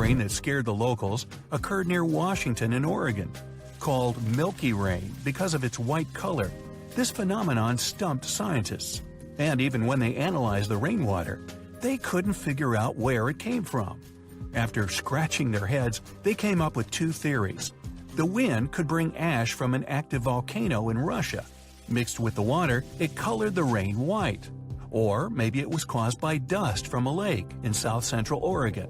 rain that scared the locals occurred near Washington and Oregon. Called milky rain because of its white color, this phenomenon stumped scientists. And even when they analyzed the rainwater, they couldn't figure out where it came from. After scratching their heads, they came up with two theories. The wind could bring ash from an active volcano in Russia. Mixed with the water, it colored the rain white. Or maybe it was caused by dust from a lake in south-central Oregon.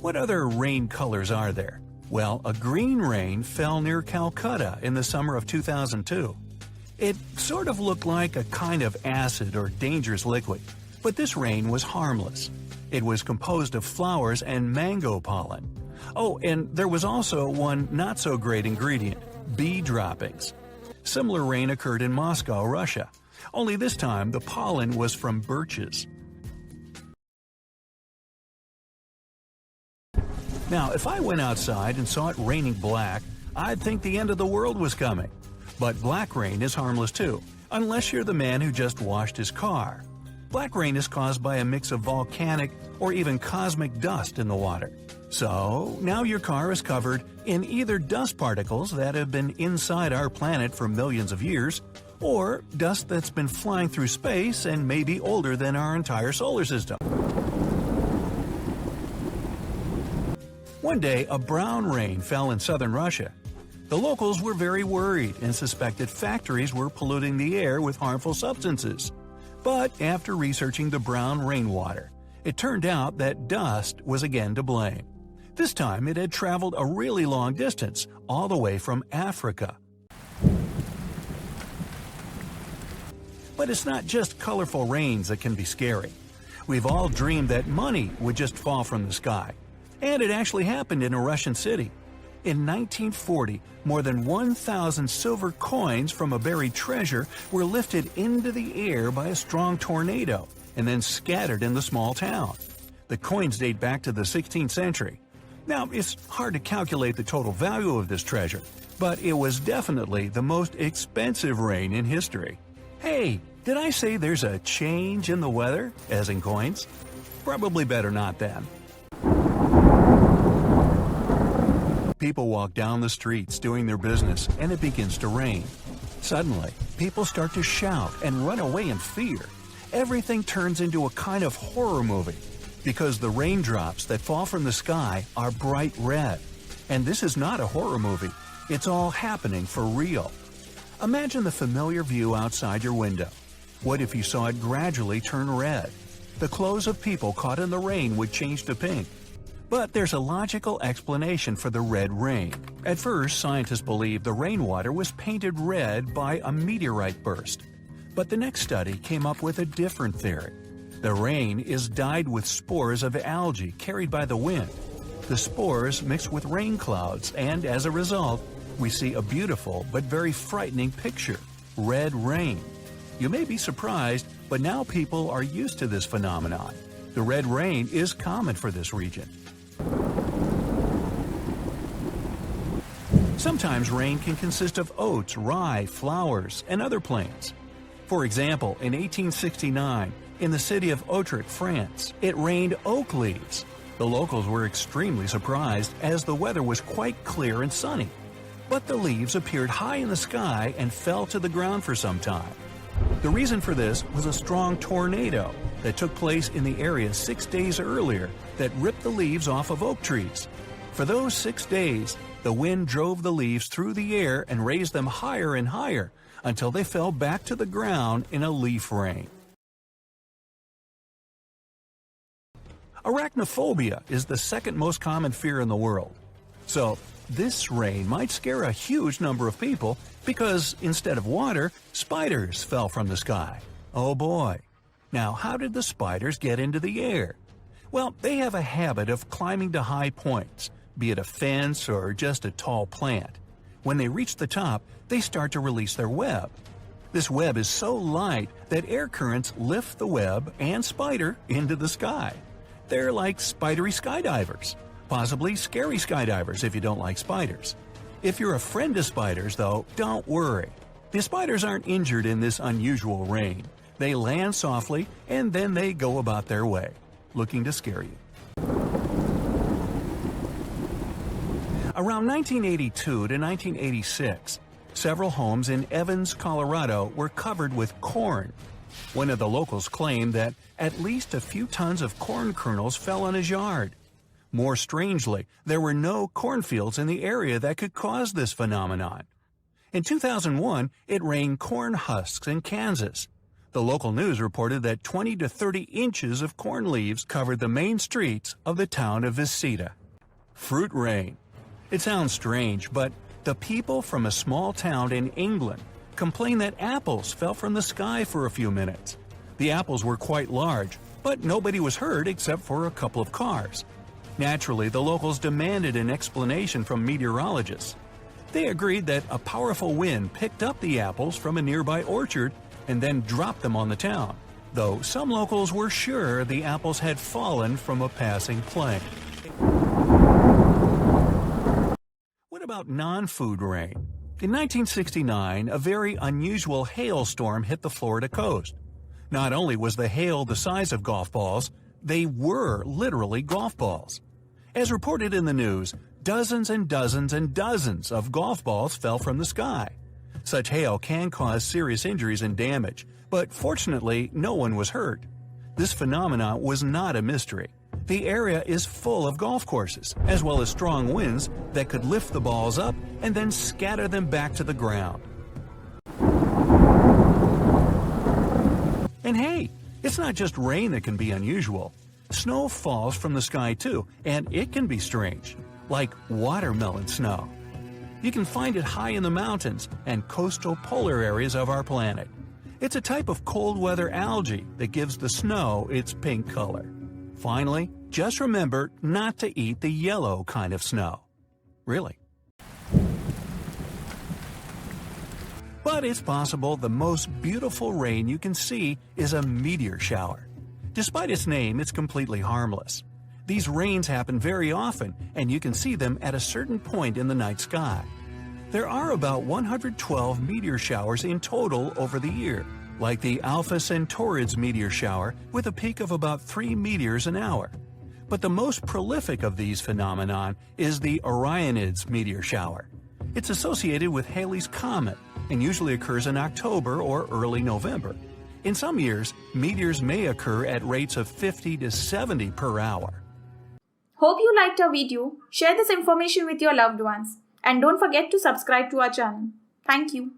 What other rain colors are there? Well, a green rain fell near Calcutta in the summer of 2002. It sort of looked like a kind of acid or dangerous liquid, but this rain was harmless. It was composed of flowers and mango pollen. Oh, and there was also one not-so-great ingredient, bee droppings. Similar rain occurred in Moscow, Russia, only this time the pollen was from birches. Now, if I went outside and saw it raining black, I'd think the end of the world was coming. But black rain is harmless too, unless you're the man who just washed his car. Black rain is caused by a mix of volcanic or even cosmic dust in the water. So, now your car is covered in either dust particles that have been inside our planet for millions of years, or dust that's been flying through space and may be older than our entire solar system. One day, a brown rain fell in southern Russia. The locals were very worried and suspected factories were polluting the air with harmful substances. But after researching the brown rainwater, it turned out that dust was again to blame. This time it had traveled a really long distance, all the way from Africa. But it's not just colorful rains that can be scary. We've all dreamed that money would just fall from the sky. And it actually happened in a Russian city. In 1940, more than 1,000 silver coins from a buried treasure were lifted into the air by a strong tornado and then scattered in the small town. The coins date back to the 16th century. Now, it's hard to calculate the total value of this treasure, but it was definitely the most expensive rain in history. Hey, did I say there's a change in the weather, as in coins? Probably better not then. People walk down the streets doing their business, and it begins to rain. Suddenly, people start to shout and run away in fear. Everything turns into a kind of horror movie, because the raindrops that fall from the sky are bright red. And this is not a horror movie. It's all happening for real. Imagine the familiar view outside your window. What if you saw it gradually turn red? The clothes of people caught in the rain would change to pink. But there's a logical explanation for the red rain. At first, scientists believed the rainwater was painted red by a meteorite burst. But the next study came up with a different theory. The rain is dyed with spores of algae carried by the wind. The spores mix with rain clouds, and as a result, we see a beautiful but very frightening picture: red rain. You may be surprised, but now people are used to this phenomenon. The red rain is common for this region. Sometimes rain can consist of oats, rye, flowers, and other plants. For example, in 1869, in the city of Utrecht, France, it rained oak leaves. The locals were extremely surprised as the weather was quite clear and sunny. But the leaves appeared high in the sky and fell to the ground for some time. The reason for this was a strong tornado that took place in the area 6 days earlier that ripped the leaves off of oak trees. For those 6 days, the wind drove the leaves through the air and raised them higher and higher until they fell back to the ground in a leaf rain. Arachnophobia is the second most common fear in the world. So, this rain might scare a huge number of people because instead of water, spiders fell from the sky. Oh boy. Now, how did the spiders get into the air? Well, they have a habit of climbing to high points, be it a fence or just a tall plant. When they reach the top, they start to release their web. This web is so light that air currents lift the web and spider into the sky. They're like spidery skydivers, possibly scary skydivers if you don't like spiders. If you're a friend of spiders, though, don't worry. The spiders aren't injured in this unusual rain. They land softly and then they go about their way, looking to scare you. Around 1982 to 1986, several homes in Evans, Colorado were covered with corn. One of the locals claimed that at least a few tons of corn kernels fell on his yard. More strangely, there were no cornfields in the area that could cause this phenomenon. In 2001, it rained corn husks in Kansas. The local news reported that 20 to 30 inches of corn leaves covered the main streets of the town of Visita. Fruit rain. It sounds strange, but the people from a small town in England complained that apples fell from the sky for a few minutes. The apples were quite large, but nobody was hurt except for a couple of cars. Naturally, the locals demanded an explanation from meteorologists. They agreed that a powerful wind picked up the apples from a nearby orchard and then dropped them on the town, though some locals were sure the apples had fallen from a passing plane. What about non-food rain? In 1969, a very unusual hailstorm hit the Florida coast. Not only was the hail the size of golf balls, they were literally golf balls. As reported in the news, dozens and dozens and dozens of golf balls fell from the sky. Such hail can cause serious injuries and damage, but fortunately no one was hurt. This phenomenon was not a mystery. The area is full of golf courses, as well as strong winds that could lift the balls up and then scatter them back to the ground. And hey, it's not just rain that can be unusual. Snow falls from the sky too, and it can be strange, like watermelon snow. You can find it high in the mountains and coastal polar areas of our planet. It's a type of cold weather algae that gives the snow its pink color. Finally, just remember not to eat the yellow kind of snow. Really. But it's possible the most beautiful rain you can see is a meteor shower. Despite its name, it's completely harmless. These rains happen very often, and you can see them at a certain point in the night sky. There are about 112 meteor showers in total over the year, like the Alpha Centaurids meteor shower with a peak of about 3 meteors an hour. But the most prolific of these phenomenon is the Orionids meteor shower. It's associated with Halley's Comet and usually occurs in October or early November. In some years, meteors may occur at rates of 50 to 70 per hour. Hope you liked our video. Share this information with your loved ones. And don't forget to subscribe to our channel. Thank you.